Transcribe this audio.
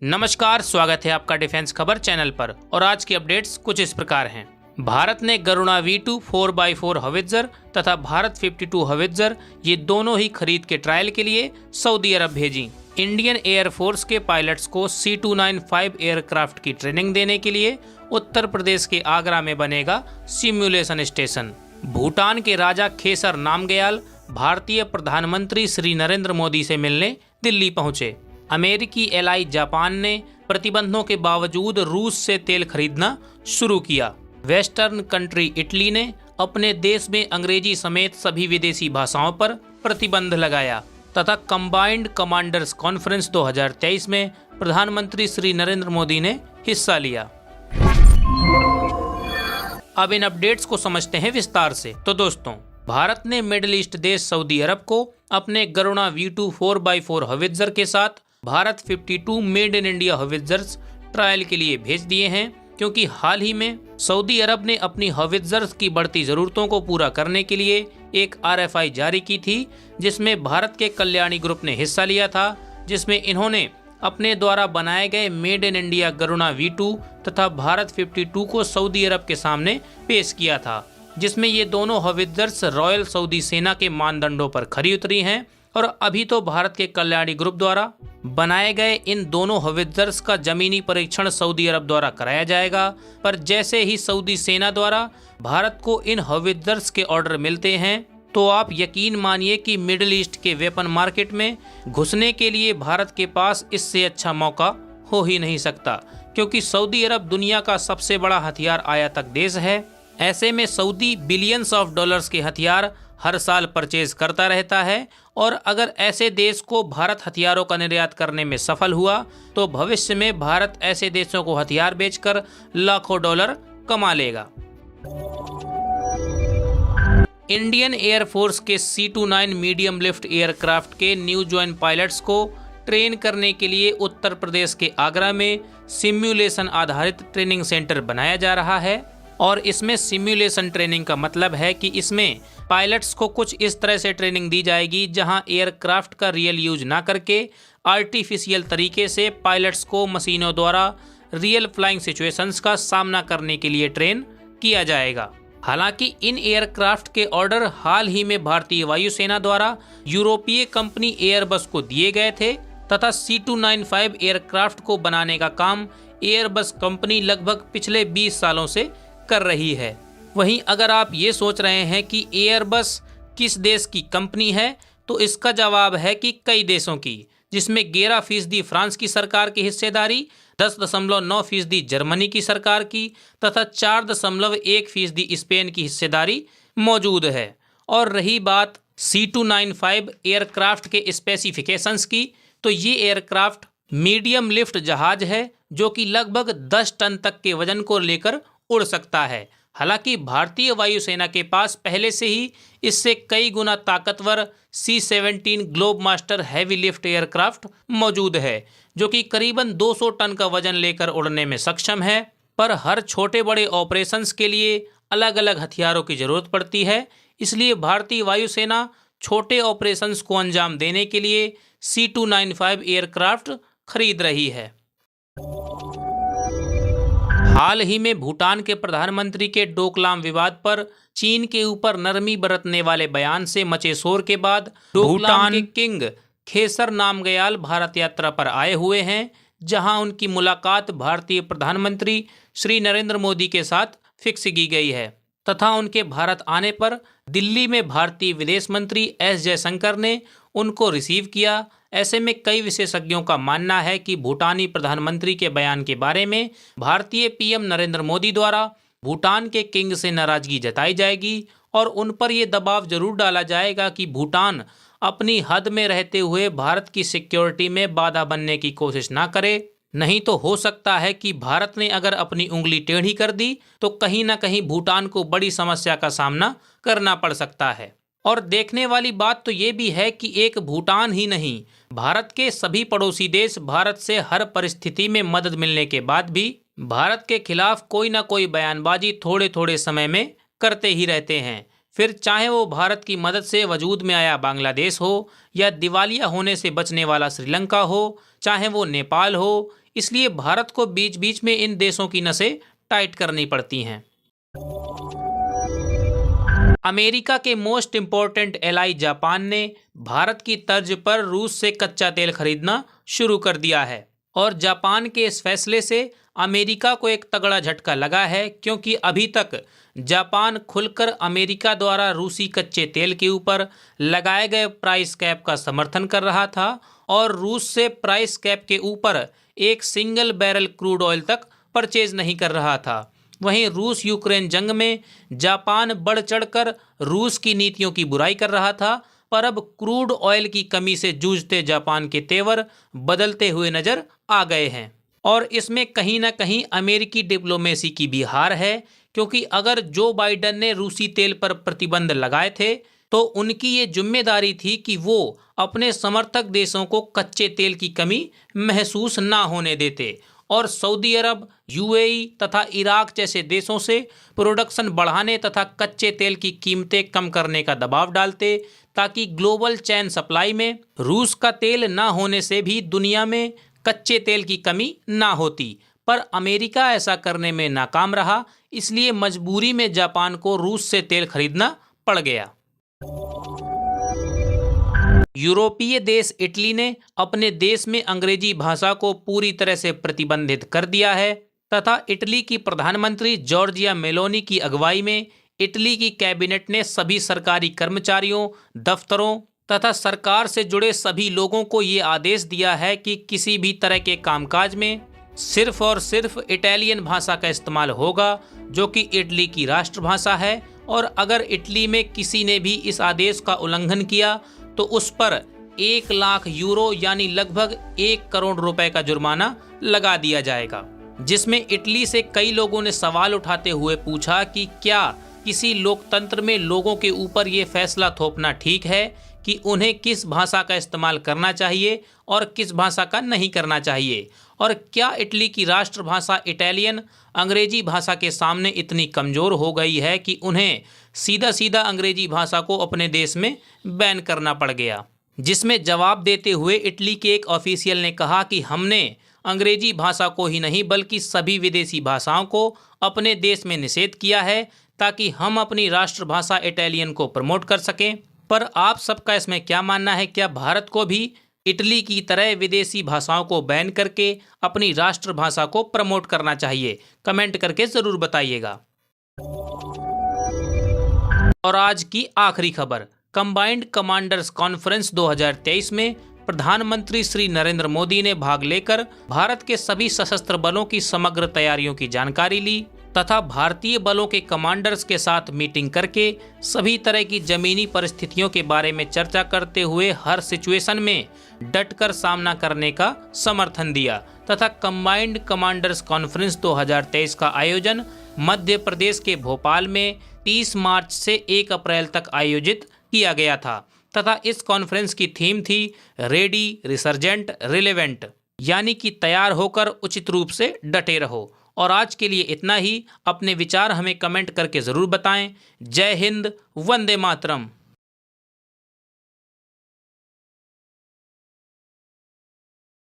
नमस्कार, स्वागत है आपका डिफेंस खबर चैनल पर। और आज की अपडेट्स कुछ इस प्रकार हैं। भारत ने गरुणा V2 4x4 हवित्जर तथा भारत 52 हवित्जर ये दोनों ही खरीद के ट्रायल के लिए सऊदी अरब भेजी। इंडियन एयरफोर्स के पायलट्स को C295 एयरक्राफ्ट की ट्रेनिंग देने के लिए उत्तर प्रदेश के आगरा में बनेगा सिमुलेशन स्टेशन। भूटान के राजा खेसर नामग्याल भारतीय प्रधानमंत्री श्री नरेंद्र मोदी से मिलने दिल्ली पहुंचे। अमेरिकी एलाई जापान ने प्रतिबंधों के बावजूद रूस से तेल खरीदना शुरू किया। वेस्टर्न कंट्री इटली ने अपने देश में अंग्रेजी समेत सभी विदेशी भाषाओं पर प्रतिबंध लगाया तथा कंबाइंड कमांडर्स कॉन्फ्रेंस 2023 में प्रधानमंत्री श्री नरेंद्र मोदी ने हिस्सा लिया। अब इन अपडेट्स को समझते हैं विस्तार से। तो दोस्तों, भारत ने मिडिल ईस्ट देश सऊदी अरब को अपने गरुणा V2 4x4 हवित्जर के साथ भारत 52 made in India howitzers trial के लिए भेज दिए हैं, क्योंकि हाल ही में सऊदी अरब ने अपनी हवित्जर्स की बढ़ती ज़रूरतों को पूरा करने के लिए एक RFI जारी की थी, जिसमें भारत के कल्याणी ग्रुप ने हिस्सा लिया था, जिसमें इन्होंने अपने द्वारा बनाए गए made in India Garuda V2 तथा भारत 52 को सऊदी अरब के सामने पेश किया था, जिसमें ये दोनों हवित्जर्स रॉयल सऊदी सेना के मानदंडों पर खरी उतरी हैं। और अभी तो भारत के कल्याणी ग्रुप द्वारा बनाए गए इन दोनों हवित्जर्स का जमीनी परीक्षण सऊदी अरब द्वारा कराया जाएगा, पर जैसे ही सऊदी सेना द्वारा भारत को इन हवित्जर्स के ऑर्डर मिलते हैं तो आप यकीन मानिए कि मिडिल ईस्ट के वेपन मार्केट में घुसने के लिए भारत के पास इससे अच्छा मौका हो ही नहीं सकता, क्योंकि सऊदी अरब दुनिया का सबसे बड़ा हथियार आयातक देश है। ऐसे में सऊदी बिलियंस ऑफ डॉलर्स के हथियार हर साल परचेज करता रहता है, और अगर ऐसे देश को भारत हथियारों का निर्यात करने में सफल हुआ तो भविष्य में भारत ऐसे देशों को हथियार बेचकर लाखों डॉलर कमा लेगा। इंडियन एयरफोर्स के C29 मीडियम लिफ्ट एयरक्राफ्ट के न्यू ज्वाइन पायलट्स को ट्रेन करने के लिए उत्तर प्रदेश के आगरा में सिमुलेशन आधारित ट्रेनिंग सेंटर बनाया जा रहा है। और इसमें सिमुलेशन ट्रेनिंग का मतलब है कि इसमें पायलट्स को कुछ इस तरह से ट्रेनिंग दी जाएगी जहां एयरक्राफ्ट का रियल यूज ना करके आर्टिफिशियल तरीके से पायलट्स को मशीनों द्वारा रियल फ्लाइंग सिचुएशंस का सामना करने के लिए ट्रेन किया जाएगा। हालांकि इन एयरक्राफ्ट के ऑर्डर हाल ही में भारतीय वायुसेना द्वारा यूरोपीय कंपनी एयरबस को दिए गए थे तथा C295 एयरक्राफ्ट को बनाने का काम एयरबस कंपनी लगभग पिछले 20 सालों से कर रही है। वहीं अगर आप ये सोच रहे हैं कि एयरबस किस देश की कंपनी है, तो इसका जवाब है कि कई देशों की, जिसमें 11% फ्रांस की सरकार की हिस्सेदारी, 10.9% जर्मनी की सरकार की तथा 4.1% स्पेन की हिस्सेदारी मौजूद है। और रही बात C295 एयरक्राफ्ट के स्पेसिफिकेशंस की, तो ये एयरक्राफ्ट मीडियम लिफ्ट जहाज है जो कि लगभग 10 टन तक के वजन को लेकर उड़ सकता है। हालांकि भारतीय वायुसेना के पास पहले से ही इससे कई गुना ताकतवर C-17 globe master heavy lift aircraft मौजूद है, जो कि करीबन 200 टन का वजन लेकर उड़ने में सक्षम है। पर हर छोटे बड़े ऑपरेशंस के लिए अलग अलग हथियारों की जरूरत पड़ती है, इसलिए भारतीय वायुसेना छोटे ऑपरेशंस को अंजाम देने के लिए C295 एयरक्राफ्ट खरीद रही है। हाल ही में भूटान के प्रधानमंत्री के डोकलाम विवाद पर चीन के ऊपर नरमी बरतने वाले बयान से मचे शोर के बाद भूटान के किंग खेसर नामग्याल भारत यात्रा पर आए हुए हैं, जहां उनकी मुलाकात भारतीय प्रधानमंत्री श्री नरेंद्र मोदी के साथ फिक्स की गई है तथा उनके भारत आने पर दिल्ली में भारतीय विदेश मंत्री S जयशंकर ने उनको रिसीव किया। ऐसे में कई विशेषज्ञों का मानना है कि भूटानी प्रधानमंत्री के बयान के बारे में भारतीय PM नरेंद्र मोदी द्वारा भूटान के किंग से नाराजगी जताई जाएगी और उन पर यह दबाव जरूर डाला जाएगा कि भूटान अपनी हद में रहते हुए भारत की सिक्योरिटी में बाधा बनने की कोशिश ना करे। नहीं तो हो सकता है कि भारत ने अगर अपनी उंगली टेढ़ी कर दी तो कहीं ना कहीं भूटान को बड़ी समस्या का सामना करना पड़ सकता है। और देखने वाली बात तो ये भी है कि एक भूटान ही नहीं, भारत के सभी पड़ोसी देश भारत से हर परिस्थिति में मदद मिलने के बाद भी भारत के खिलाफ कोई ना कोई बयानबाजी थोड़े थोड़े समय में करते ही रहते हैं। फिर चाहे वो भारत की मदद से वजूद में आया बांग्लादेश हो या दिवालिया होने से बचने वाला श्रीलंका हो, चाहे वो नेपाल हो, इसलिए भारत को बीच बीच में इन देशों की नसें टाइट करनी पड़ती हैं। अमेरिका के मोस्ट इम्पोर्टेंट एलाई जापान ने भारत की तर्ज पर रूस से कच्चा तेल खरीदना शुरू कर दिया है और जापान के इस फैसले से अमेरिका को एक तगड़ा झटका लगा है, क्योंकि अभी तक जापान खुलकर अमेरिका द्वारा रूसी कच्चे तेल के ऊपर लगाए गए प्राइस कैप का समर्थन कर रहा था और रूस से प्राइस कैप के ऊपर एक सिंगल बैरल क्रूड ऑयल तक परचेज नहीं कर रहा था। वहीं रूस यूक्रेन जंग में जापान बढ़ चढ़कर रूस की नीतियों की बुराई कर रहा था, पर अब क्रूड ऑयल की कमी से जूझते जापान के तेवर बदलते हुए नजर आ गए हैं और इसमें कहीं ना कहीं अमेरिकी डिप्लोमेसी की भी हार है, क्योंकि अगर जो बाइडेन ने रूसी तेल पर प्रतिबंध लगाए थे तो उनकी ये जिम्मेदारी थी कि वो अपने समर्थक देशों को कच्चे तेल की कमी महसूस ना होने देते और सऊदी अरब, यूएई तथा इराक जैसे देशों से प्रोडक्शन बढ़ाने तथा कच्चे तेल की कीमतें कम करने का दबाव डालते, ताकि ग्लोबल चैन सप्लाई में रूस का तेल ना होने से भी दुनिया में कच्चे तेल की कमी ना होती। पर अमेरिका ऐसा करने में नाकाम रहा, इसलिए मजबूरी में जापान को रूस से तेल खरीदना पड़ गया। यूरोपीय देश इटली ने अपने देश में अंग्रेजी भाषा को पूरी तरह से प्रतिबंधित कर दिया है तथा इटली की प्रधानमंत्री जॉर्जिया मेलोनी की अगुवाई में इटली की कैबिनेट ने सभी सरकारी कर्मचारियों, दफ्तरों तथा सरकार से जुड़े सभी लोगों को ये आदेश दिया है कि किसी भी तरह के कामकाज में सिर्फ और सिर्फ इटालियन भाषा का इस्तेमाल होगा, जो कि इटली की राष्ट्रभाषा है। और अगर इटली में किसी ने भी इस आदेश का उल्लंघन किया तो उस पर 1 लाख यूरो यानी लगभग 1 करोड़ रुपए का जुर्माना लगा दिया जाएगा। जिसमें इटली से कई लोगों ने सवाल उठाते हुए पूछा कि क्या किसी लोकतंत्र में लोगों के ऊपर ये फैसला थोपना ठीक है कि उन्हें किस भाषा का इस्तेमाल करना चाहिए और किस भाषा का नहीं करना चाहिए, और क्या इटली की राष्ट्रभाषा इटालियन अंग्रेजी भाषा के सामने इतनी कमज़ोर हो गई है कि उन्हें सीधा सीधा अंग्रेजी भाषा को अपने देश में बैन करना पड़ गया। जिसमें जवाब देते हुए इटली के एक ऑफिशियल ने कहा कि हमने अंग्रेजी भाषा को ही नहीं बल्कि सभी विदेशी भाषाओं को अपने देश में निषेध किया है ताकि हम अपनी राष्ट्रभाषा इटालियन को प्रमोट कर सकें। पर आप सबका इसमें क्या मानना है? क्या भारत को भी इटली की तरह विदेशी भाषाओं को बैन करके अपनी राष्ट्रभाषा को प्रमोट करना चाहिए? कमेंट करके ज़रूर बताइएगा। और आज की आखिरी खबर, कंबाइंड कमांडर्स कॉन्फ्रेंस 2023 में प्रधानमंत्री श्री नरेंद्र मोदी ने भाग लेकर भारत के सभी सशस्त्र बलों की समग्र तैयारियों की जानकारी ली तथा भारतीय बलों के कमांडर्स के साथ मीटिंग करके सभी तरह की जमीनी परिस्थितियों के बारे में चर्चा करते हुए हर सिचुएशन में डटकर सामना करने का समर्थन दिया तथा कंबाइंड कमांडर्स कॉन्फ्रेंस 2023 का आयोजन मध्य प्रदेश के भोपाल में 30 मार्च से 1 अप्रैल तक आयोजित किया गया था तथा इस कॉन्फ्रेंस की थीम थी रेडी, रिसर्जेंट, रिलेवेंट, यानी कि तैयार होकर उचित रूप से डटे रहो। और आज के लिए इतना ही। अपने विचार हमें कमेंट करके ज़रूर बताएं। जय हिंद, वंदे मातरम।